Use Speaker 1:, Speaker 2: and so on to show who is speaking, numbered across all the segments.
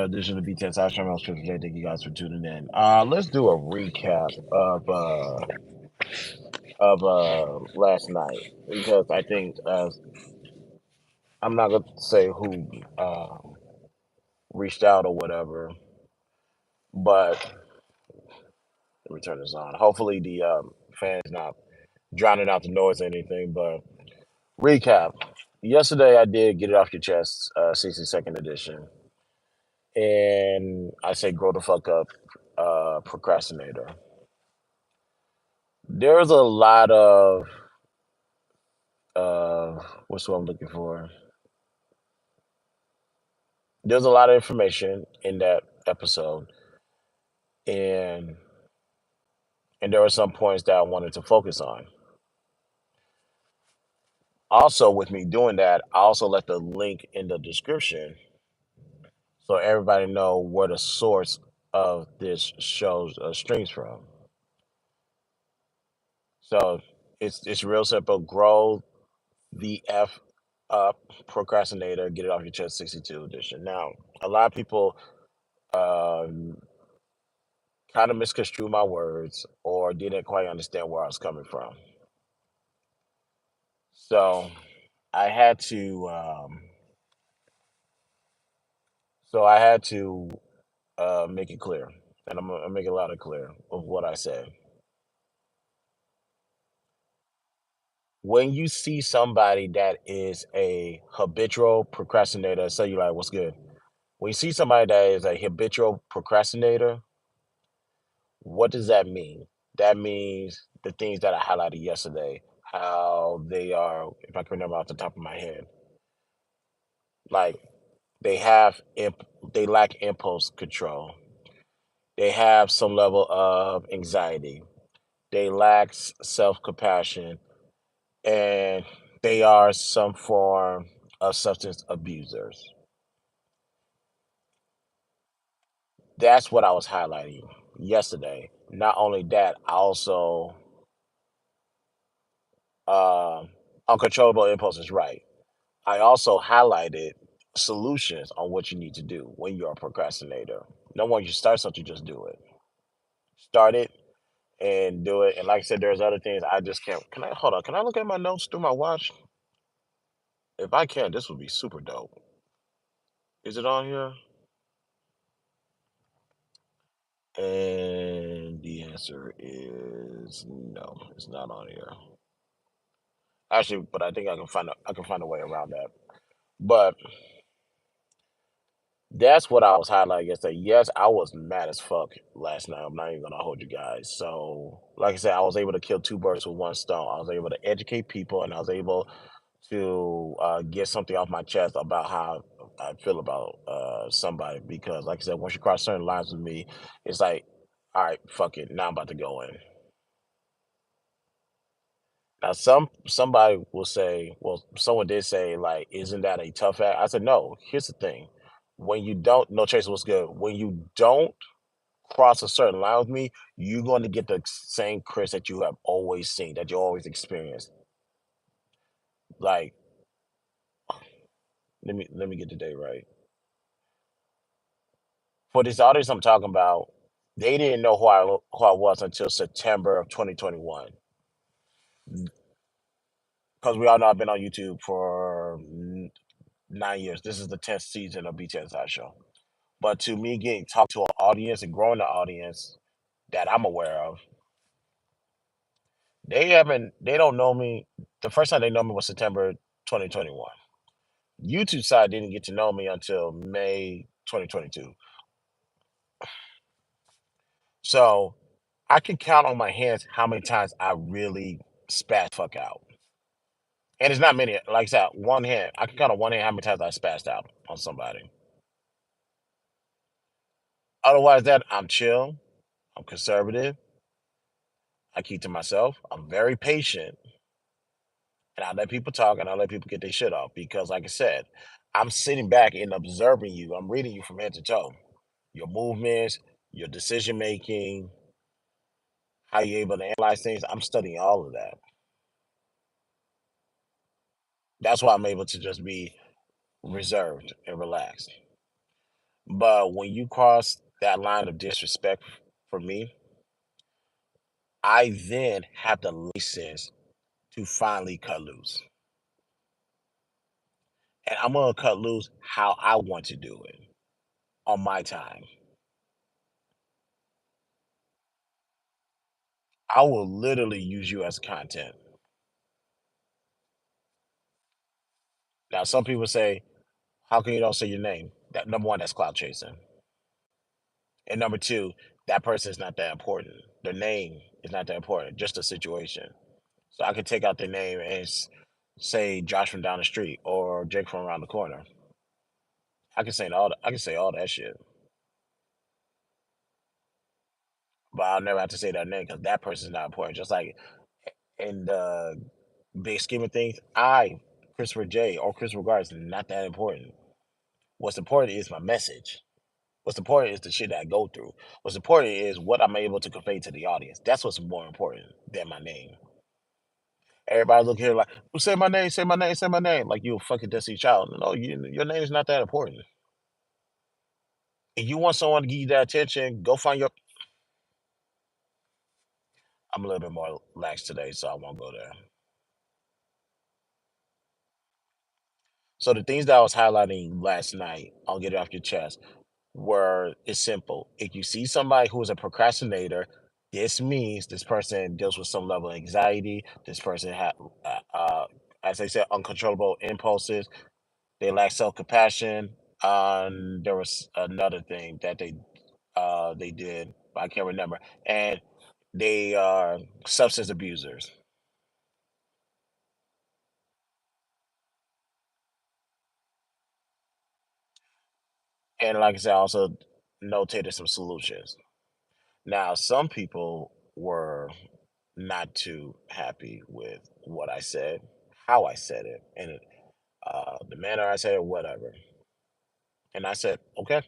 Speaker 1: Edition of B10 Side Show. Thank you guys for tuning in. Let's do a recap of last night because I think I'm not gonna say who reached out or whatever, but let me turn this on. Hopefully the fans not drowning out the noise or anything. But recap. Yesterday I did Get It Off Your Chest, 62nd edition, and I say grow the fuck up, procrastinator. There's a lot of what's what I'm looking for. There's a lot of information in that episode, and there were some points that I wanted to focus on. Also, with me doing that, I also left a link in the description so everybody know where the source of this show streams from. So it's real simple. Grow the F up, procrastinator. Get it off your chest. 62 edition. Now, a lot of people um, kind of misconstrued my words or didn't quite understand where I was coming from. So I had to make it clear, and I'm gonna make it loud and clear of what I said. When you see somebody that is a habitual procrastinator, so you're like, "What's good?" When you see somebody that is a habitual procrastinator, what does that mean? That means the things that I highlighted yesterday, how they are, if I can remember off the top of my head, like they have they lack impulse control. They have some level of anxiety. They lack self-compassion, and they are some form of substance abusers. That's what I was highlighting yesterday. Not only that, I also uncontrollable impulse is right. I also highlighted solutions on what you need to do when you're a procrastinator. No one you start something, just do it. Start it and do it. And like I said, there's other things I just can't. Can I hold on? Can I look at my notes through my watch? If I can, this would be super dope. Is it on here? And the answer is no, it's not on here. Actually, but I think I can find a way around that. But that's what I was highlighting yesterday. Yes, I was mad as fuck last night. I'm not even gonna hold you guys. So, like I said, I was able to kill two birds with one stone. I was able to educate people, and I was able to get something off my chest about how I feel about somebody. Because, like I said, once you cross certain lines with me, it's like, all right, fuck it. Now I'm about to go in. Now, somebody will say, well, someone did say, like, isn't that a tough act? I said, no. Here's the thing: when you don't, no, Tracer was good. When you don't cross a certain line with me, you're going to get the same Chris that you have always seen, that you always experienced. Like, let me get the day right. For this audience I'm talking about, they didn't know who I was until September of 2021. Because we all know I've been on YouTube for 9 years. This is the 10th season of BTS Side Show. But to me, getting talk to an audience and growing the audience that I'm aware of, they don't know me. The first time they know me was September 2021. YouTube side didn't get to know me until May 2022. So I can count on my hands how many times I really spat fuck out. And it's not many. Like I said, one hand. I can count on one hand how many times I spazzed out on somebody. Otherwise, that I'm chill. I'm conservative. I keep to myself. I'm very patient, and I let people talk and I let people get their shit off because, like I said, I'm sitting back and observing you. I'm reading you from head to toe. Your movements, your decision making, how you're able to analyze things. I'm studying all of that. That's why I'm able to just be reserved and relaxed. But when you cross that line of disrespect for me, I then have the license to finally cut loose. And I'm gonna cut loose how I want to do it on my time. I will literally use you as content. Now, some people say, how come you don't say your name? That number one, that's cloud chasing. And number two, that person is not that important. Their name is not that important, just the situation. So I could take out their name and say Josh from down the street or Jake from around the corner. I can say all that shit, but I'll never have to say that name because that person's not important. Just like in the big scheme of things, Christopher J or Christopher Garth is not that important. What's important is my message. What's important is the shit that I go through. What's important is what I'm able to convey to the audience. That's what's more important than my name. Everybody look here like, well, say my name, say my name, say my name. Like you a fucking Destiny Child. No, your name is not that important. If you want someone to give you that attention, go find your. I'm a little bit more lax today, so I won't go there. So the things that I was highlighting last night, I'll get it off your chest, were it's simple. If you see somebody who is a procrastinator, this means this person deals with some level of anxiety. This person had, as I said, uncontrollable impulses. They lack self compassion. There was another thing that they did, but I can't remember. And they are substance abusers. And like I said, I also notated some solutions. Now, some people were not too happy with what I said, how I said it, and the manner I said it, whatever. And I said, okay,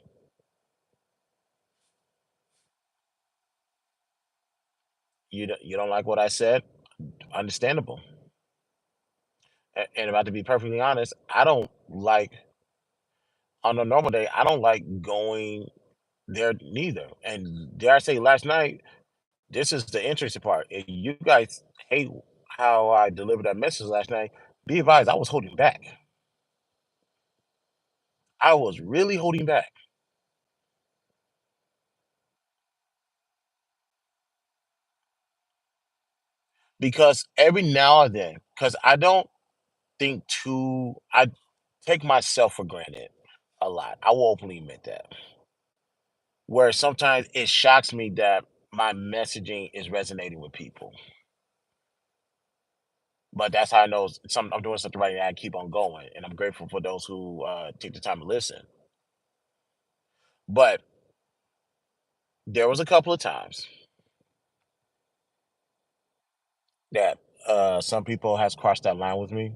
Speaker 1: you don't like what I said, understandable. And about to be perfectly honest, I don't like on a normal day, I don't like going there neither. And dare I say, last night, this is the interesting part. If you guys hate how I delivered that message last night, be advised, I was holding back. I was really holding back because every now and then, because I take myself for granted a lot. I will openly admit that. Where sometimes it shocks me that my messaging is resonating with people. But that's how I know I'm doing something right and I keep on going. And I'm grateful for those who take the time to listen. But there was a couple of times that some people has crossed that line with me,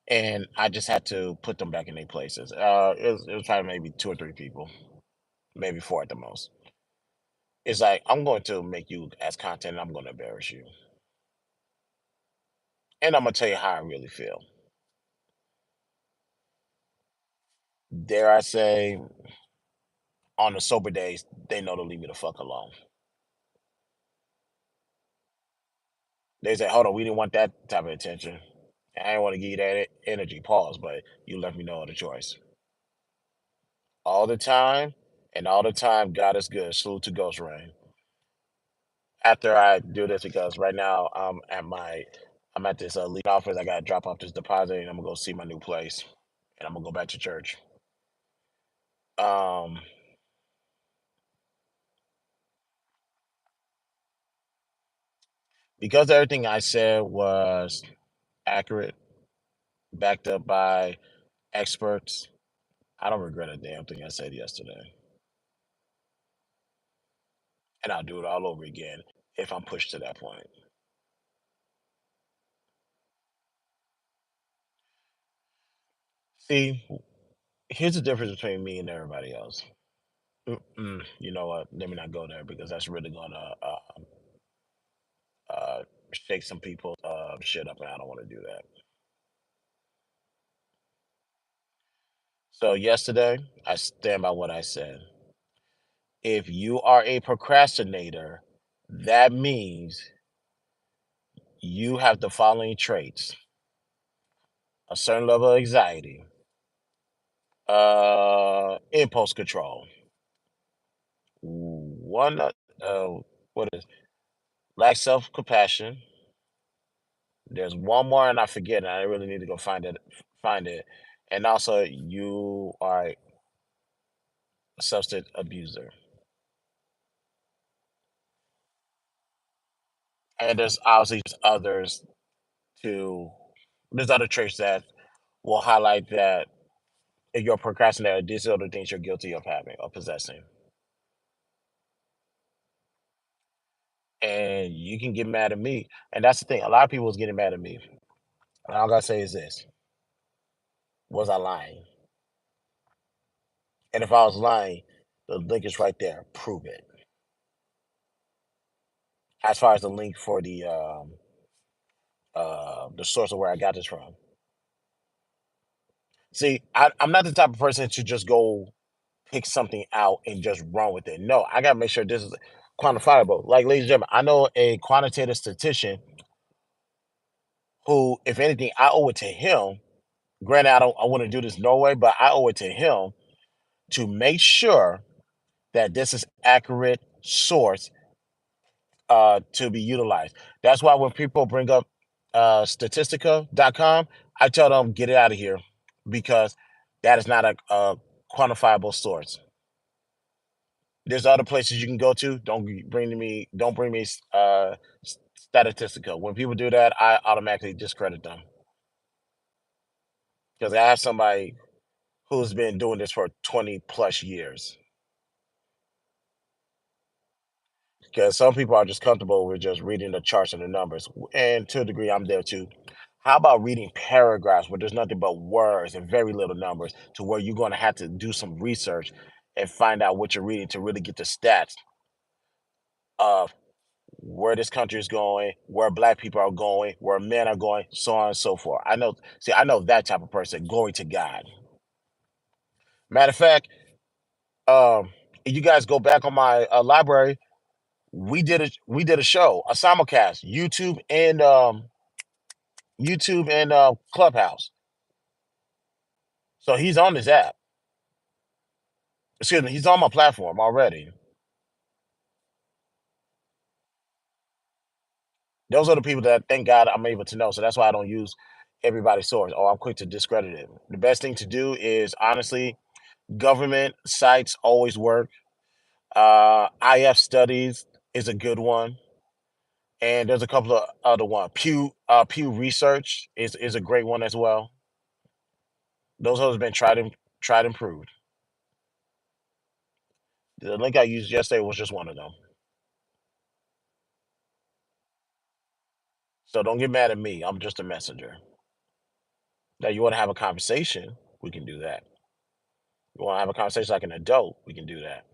Speaker 1: and I just had to put them back in their places. It was probably maybe two or three people, maybe four at the most. It's like I'm going to make you as content, and I'm going to embarrass you, and I'm gonna tell you how I really feel. Dare I say, on the sober days, they know to leave me the fuck alone. They say, "Hold on, we didn't want that type of attention. I didn't want to give you that energy." Pause, but you left me no other choice. All the time, and all the time, God is good. Salute to Ghost Rain. After I do this, because right now I'm at this lead office. I got to drop off this deposit, and I'm gonna go see my new place, and I'm gonna go back to church. Um, because everything I said was accurate, backed up by experts, I don't regret a damn thing I said yesterday, and I'll do it all over again if I'm pushed to that point. See, here's the difference between me and everybody else. You know what? Let me not go there because that's really gonna uh, shake some people shit up, and I don't want to do that. So yesterday, I stand by what I said. If you are a procrastinator, that means you have the following traits: a certain level of anxiety, impulse control, one, what is lack self compassion. There's one more, and I forget, and I really need to go find it. Find it, and also you are a substance abuser. And there's obviously others to. There's other traits that will highlight that if you're a procrastinator, these are the things you're guilty of having or possessing. And you can get mad at me. And that's the thing. A lot of people is getting mad at me. And all I gotta say is this: was I lying? And if I was lying, the link is right there. Prove it. As far as the link for the source of where I got this from. See, I'm not the type of person to just go pick something out and just run with it. No, I gotta make sure this is quantifiable. Like, ladies and gentlemen, I know a quantitative statistician who, if anything, I owe it to him. Granted, I wouldn't do this no way, but I owe it to him to make sure that this is accurate source to be utilized. That's why when people bring up statistica.com, I tell them get it out of here because that is not a quantifiable source. There's other places you can go to. Don't bring me Statistica. When people do that, I automatically discredit them because I have somebody who's been doing this for 20 plus years. Because some people are just comfortable with just reading the charts and the numbers, and to a degree, I'm there too. How about reading paragraphs where there's nothing but words and very little numbers, to where you're going to have to do some research and find out what you're reading to really get the stats of where this country is going, where black people are going, where men are going, so on and so forth. I know that type of person. Glory to God. Matter of fact, if you guys go back on my library, we did a show, a simulcast, YouTube and Clubhouse. So he's on this app. Excuse me, he's on my platform already. Those are the people that thank God I'm able to know. So that's why I don't use everybody's source. Oh, I'm quick to discredit it. The best thing to do is honestly, government sites always work. IF studies is a good one. And there's a couple of other one. Pew Research is a great one as well. Those have been tried and proved. The link I used yesterday was just one of them. So don't get mad at me. I'm just a messenger. Now, you want to have a conversation? We can do that. You want to have a conversation like an adult? We can do that.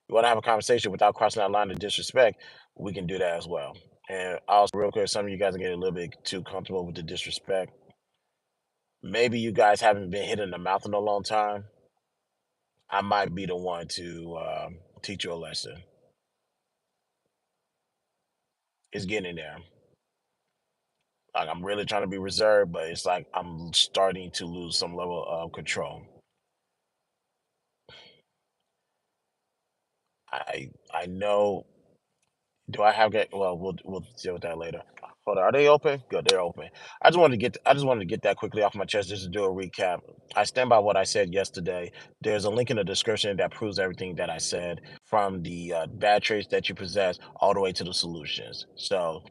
Speaker 1: You want to have a conversation without crossing that line of disrespect? We can do that as well. And also, real quick, some of you guys are getting a little bit too comfortable with the disrespect. Maybe you guys haven't been hit in the mouth in a long time. I might be the one to teach you a lesson. It's getting there. Like, I'm really trying to be reserved, but it's like I'm starting to lose some level of control. I know. Do I have that? Well, we'll deal with that later. Hold on, are they open? Good, they're open. I just wanted to get that quickly off my chest just to do a recap. I stand by what I said yesterday. There's a link in the description that proves everything that I said, from the bad traits that you possess all the way to the solutions. So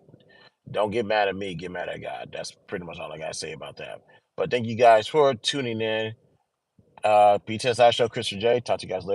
Speaker 1: don't get mad at me, get mad at God. That's pretty much all I gotta say about that. But thank you guys for tuning in. BTSI show, Christopher J. Talk to you guys later.